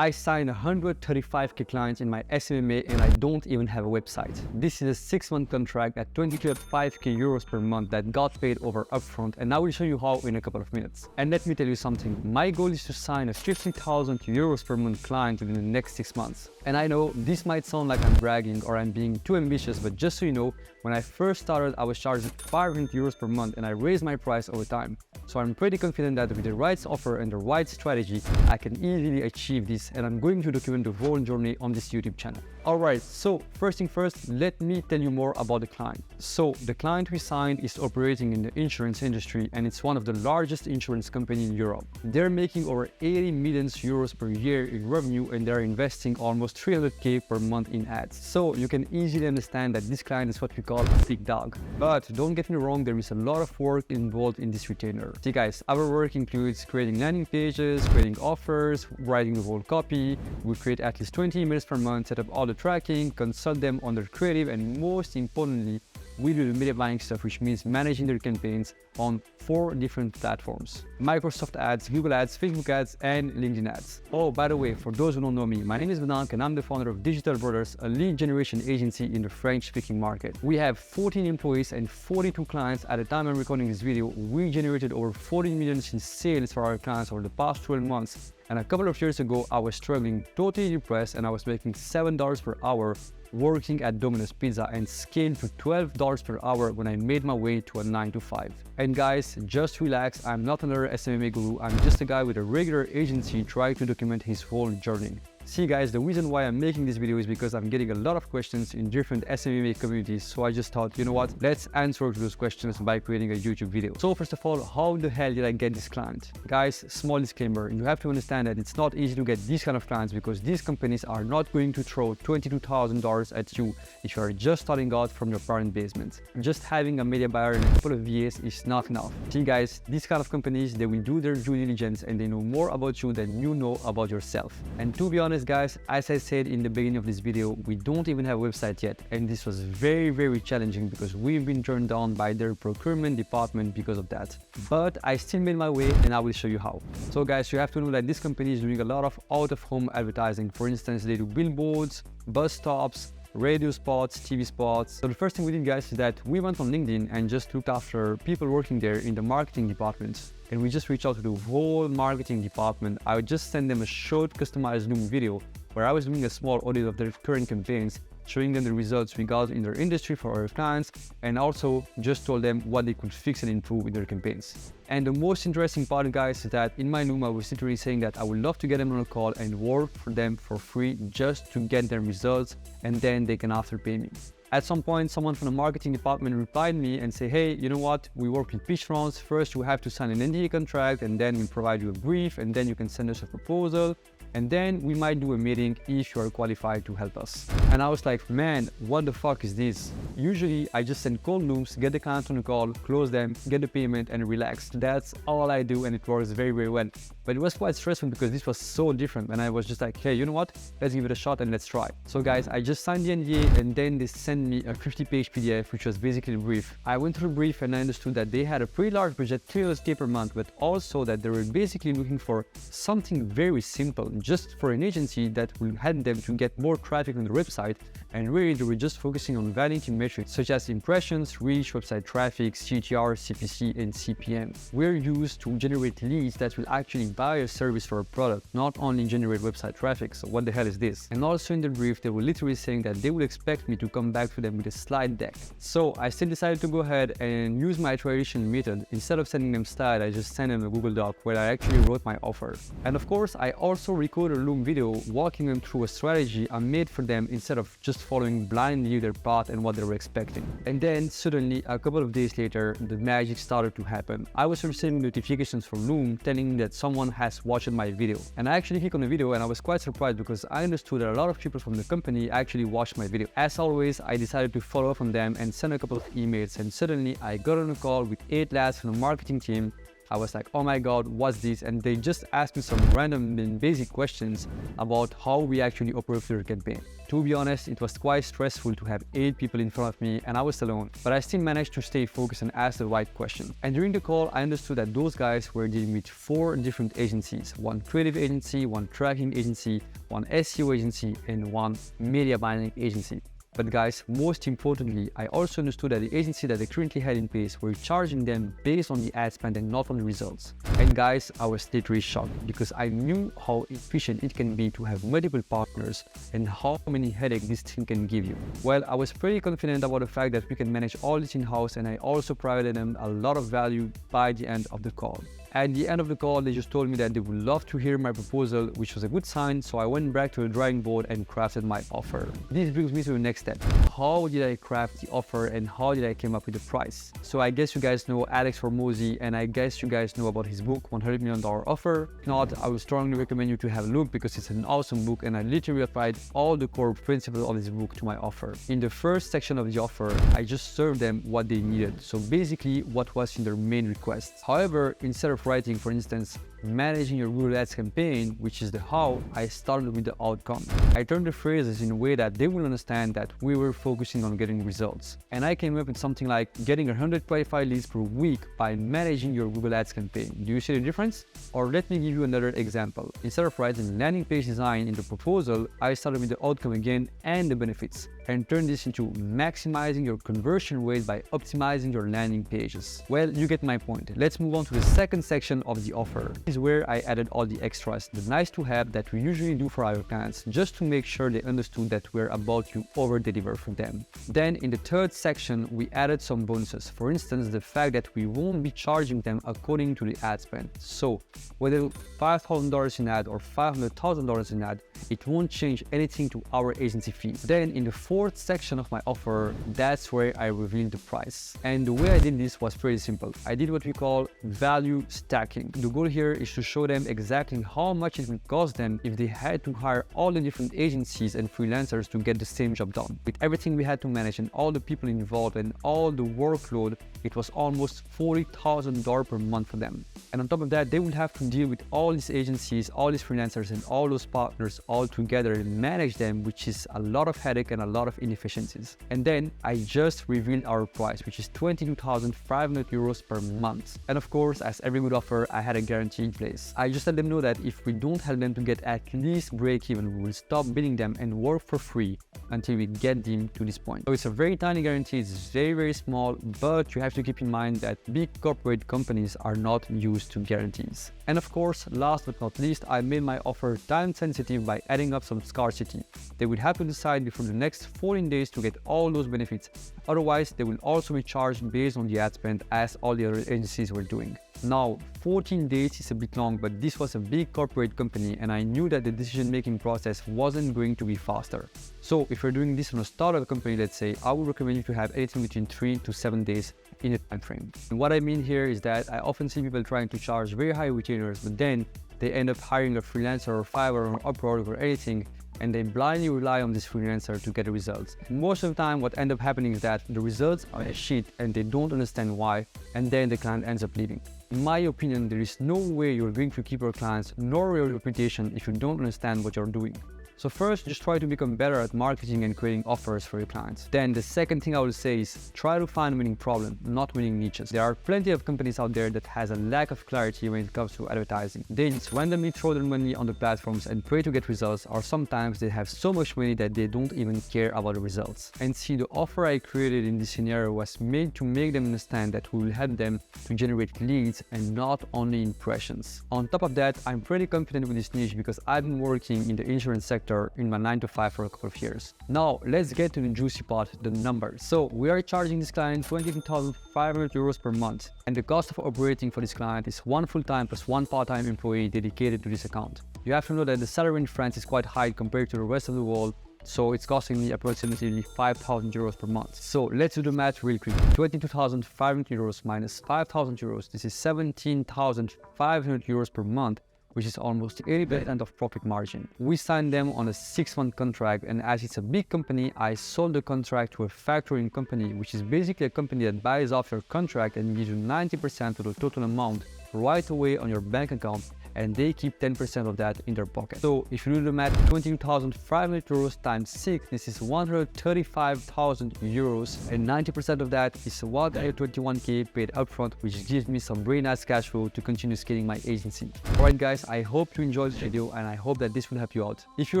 I signed 135k clients in my SMMA and I don't even have a website. This is a 6-month contract at 22.5k euros per month that got paid over upfront, and I will show you how in a couple of minutes. And let me tell you something, my goal is to sign a 50,000 euros per month client within the next 6 months. And I know this might sound like I'm bragging or I'm being too ambitious, but just so you know, when I first started, I was charging 500 euros per month and I raised my price over time. So I'm pretty confident that with the right offer and the right strategy, I can easily achieve this, and I'm going to document the whole journey on this YouTube channel. Alright, so first thing first, let me tell you more about the client. So the client we signed is operating in the insurance industry, and it's one of the largest insurance companies in Europe. They're making over 80 million euros per year in revenue, and they're investing almost 300k per month in ads. So you can easily understand that this client is what we call a big dog. But don't get me wrong, there is a lot of work involved in this retainer. See guys, our work includes creating landing pages, creating offers, writing the whole copy. We create at least 20 emails per month, set up all the tracking, consult them on their creative, and most importantly, we do the media buying stuff, which means managing their campaigns on 4 different platforms: Microsoft Ads, Google Ads, Facebook Ads, and LinkedIn Ads. Oh, by the way, for those who don't know me, my name is Venank and I'm the founder of Digital Brothers, a lead generation agency in the French-speaking market. We have 14 employees and 42 clients. At the time I'm recording this video, we generated over 40 million in sales for our clients over the past 12 months. And a couple of years ago, I was struggling, totally depressed, and I was making $7 per hour working at Domino's Pizza, and scaled to $12 per hour when I made my way to a 9-to-5. And guys, just relax, I'm not another SMMA guru, I'm just a guy with a regular agency trying to document his whole journey. See guys, the reason why I'm making this video is because I'm getting a lot of questions in different SMMA communities, so I just thought, you know what, let's answer to those questions by creating a YouTube video. So first of all, how the hell did I get this client? Guys, small disclaimer, you have to understand that it's not easy to get these kind of clients because these companies are not going to throw $22,000 at you if you are just starting out from your parent basement. Just having a media buyer and a couple of VAs is not enough. See guys, these kind of companies, they will do their due diligence and they know more about you than you know about yourself. And to be honest guys, as I said in the beginning of this video, we don't even have a website yet, and this was very challenging because we've been turned down by their procurement department because of that. But I still made my way and I will show you how. So guys, you have to know that this company is doing a lot of out-of-home advertising. For instance, they do billboards, bus stops, radio spots, TV spots. So the first thing we did guys is that we went on LinkedIn and just looked after people working there in the marketing department. And we just reached out to the whole marketing department. I would just send them a short customized Loom video where I was doing a small audit of their current campaigns, showing them the results we got in their industry for our clients, and also just told them what they could fix and improve in their campaigns. And the most interesting part guys is that in my Loom I was literally saying that I would love to get them on a call and work for them for free just to get their results, and then they can after pay me. At some point, someone from the marketing department replied me and say, hey, you know what, we work with pitch rounds. First, you have to sign an NDA contract, and then we provide you a brief, and then you can send us a proposal, and then we might do a meeting if you are qualified to help us. And I was like, man, what the fuck is this? Usually, I just send cold Looms, get the client on a call, close them, get the payment, and relax. That's all I do, and it works very well. But it was quite stressful because this was so different, and I was just like, hey, you know what, let's give it a shot and let's try. So guys, I just signed the NDA, and then they sent me a 50-page PDF, which was basically a brief. I went through the brief and I understood that they had a pretty large budget, 300k per month, but also that they were basically looking for something very simple, just for an agency that will help them to get more traffic on their website. And really, they were just focusing on vanity metrics such as impressions, reach, website traffic, CTR, CPC, and CPM. We're used to generate leads that will actually buy a service for a product, not only generate website traffic. So what the hell is this? And also in the brief, they were literally saying that they would expect me to come back to them with a slide deck. So I still decided to go ahead and use my traditional method. Instead of sending them slide, I just sent them a Google Doc where I actually wrote my offer. And of course, I also recorded a Loom video walking them through a strategy I made for them instead of just following blindly their path and what they were expecting. And then suddenly, a couple of days later, the magic started to happen. I was receiving notifications from Loom telling me that someone has watched my video. And I actually clicked on the video and I was quite surprised because I understood that a lot of people from the company actually watched my video. As always, I decided to follow up on them and send a couple of emails, and suddenly I got on a call with 8 lads from the marketing team I was like, oh my God, what's this? And they just asked me some random and basic questions about how we actually operate their campaign. To be honest, it was quite stressful to have 8 people in front of me and I was alone, but I still managed to stay focused and ask the right question. And during the call, I understood that those guys were dealing with 4 different agencies: one creative agency, one tracking agency, one SEO agency, and one media buying agency. But guys, most importantly, I also understood that the agency that they currently had in place were charging them based on the ad spend and not on the results. And guys, I was literally shocked because I knew how efficient it can be to have multiple partners and how many headaches this thing can give you. Well, I was pretty confident about the fact that we can manage all this in-house, and I also provided them a lot of value by the end of the call. At the end of the call, they just told me that they would love to hear my proposal, which was a good sign, so I went back to the drawing board and crafted my offer. This brings me to the next step. How did I craft the offer and how did I come up with the price? So I guess you guys know Alex Hormozi, and I guess you guys know about his book, $100 Million Offer. If not, I would strongly recommend you to have a look because it's an awesome book, and I literally applied all the core principles of this book to my offer. In the first section of the offer, I just served them what they needed. So basically what was in their main request. However, instead of writing, for instance, managing your Google Ads campaign, which is the how, I started with the outcome. I turned the phrases in a way that they will understand that we were focusing on getting results. And I came up with something like getting 100 qualified leads per week by managing your Google Ads campaign. Do you see the difference? Or let me give you another example. Instead of writing landing page design in the proposal, I started with the outcome again and the benefits, and turn this into maximizing your conversion rate by optimizing your landing pages. Well, you get my point. Let's move on to the second section of the offer. This is where I added all the extras, the nice to have that we usually do for our clients, just to make sure they understood that we're about to over deliver for them. Then in the third section, we added some bonuses. For instance, the fact that we won't be charging them according to the ad spend. So whether $5,000 in ad or $500,000 in ad, it won't change anything to our agency fee. Then in the fourth section of my offer, that's where I revealed the price. And the way I did this was pretty simple. I did what we call value stacking. The goal here is to show them exactly how much it would cost them if they had to hire all the different agencies and freelancers to get the same job done. With everything we had to manage and all the people involved and all the workload, it was almost $40,000 per month for them. And on top of that, they would have to deal with all these agencies, all these freelancers, and all those partners all together and manage them, which is a lot of headache and a lot of inefficiencies. And then I just revealed our price, which is 22,500 euros per month. And of course, as every good offer, I had a guarantee in place. I just let them know that if we don't help them to get at least break even, we will stop billing them and work for free until we get them to this point. So it's a very tiny guarantee, it's very small, but you have to keep in mind that big corporate companies are not used to guarantees. And of course, last but not least, I made my offer time sensitive by adding up some scarcity. They would have to decide before the next 14 days to get all those benefits. Otherwise, they will also be charged based on the ad spend as all the other agencies were doing. Now, 14 days is a bit long, but this was a big corporate company and I knew that the decision-making process wasn't going to be faster. So if you're doing this on a startup company, let's say, I would recommend you to have anything between 3 to 7 days in a time frame. And what I mean here is that I often see people trying to charge very high retainers, but then they end up hiring a freelancer or Fiverr or Upwork or anything, and they blindly rely on this freelancer to get the results. Most of the time, what ends up happening is that the results are a shit and they don't understand why, and then the client ends up leaving. In my opinion, there is no way you're going to keep your clients nor your reputation if you don't understand what you're doing. So first, just try to become better at marketing and creating offers for your clients. Then the second thing I would say is try to find a winning problem, not winning niches. There are plenty of companies out there that has a lack of clarity when it comes to advertising. They just randomly throw their money on the platforms and pray to get results, or sometimes they have so much money that they don't even care about the results. And see, the offer I created in this scenario was made to make them understand that we will help them to generate leads and not only impressions. On top of that, I'm pretty confident with this niche because I've been working in the insurance sector in my 9-to-5 for a couple of years. Now, let's get to the juicy part, the numbers. So we are charging this client 22,500 euros per month, and the cost of operating for this client is 1 full-time plus 1 part-time employee dedicated to this account. You have to know that the salary in France is quite high compared to the rest of the world, so it's costing me approximately 5,000 euros per month. So let's do the math real quick. 22,500 euros minus 5,000 euros, this is 17,500 euros per month, which is almost 80% of profit margin. We signed them on a 6-month contract, and as it's a big company, I sold the contract to a factoring company, which is basically a company that buys off your contract and gives you 90% of the total amount right away on your bank account, and they keep 10% of that in their pocket. So if you do the math, 22,500 euros times 6, this is 135,000 euros, and 90% of that is 121k paid upfront, which gives me some very nice cash flow to continue scaling my agency. Alright guys, I hope you enjoyed this video, and I hope that this will help you out. If you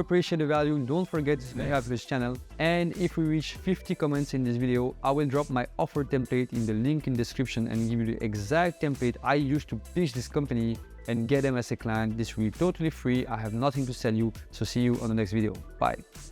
appreciate the value, don't forget to subscribe to this channel, and if we reach 50 comments in this video, I will drop my offer template in the link in the description and give you the exact template I used to pitch this company and get them as a client. This will be totally free. I have nothing to sell you. So see you on the next video. Bye.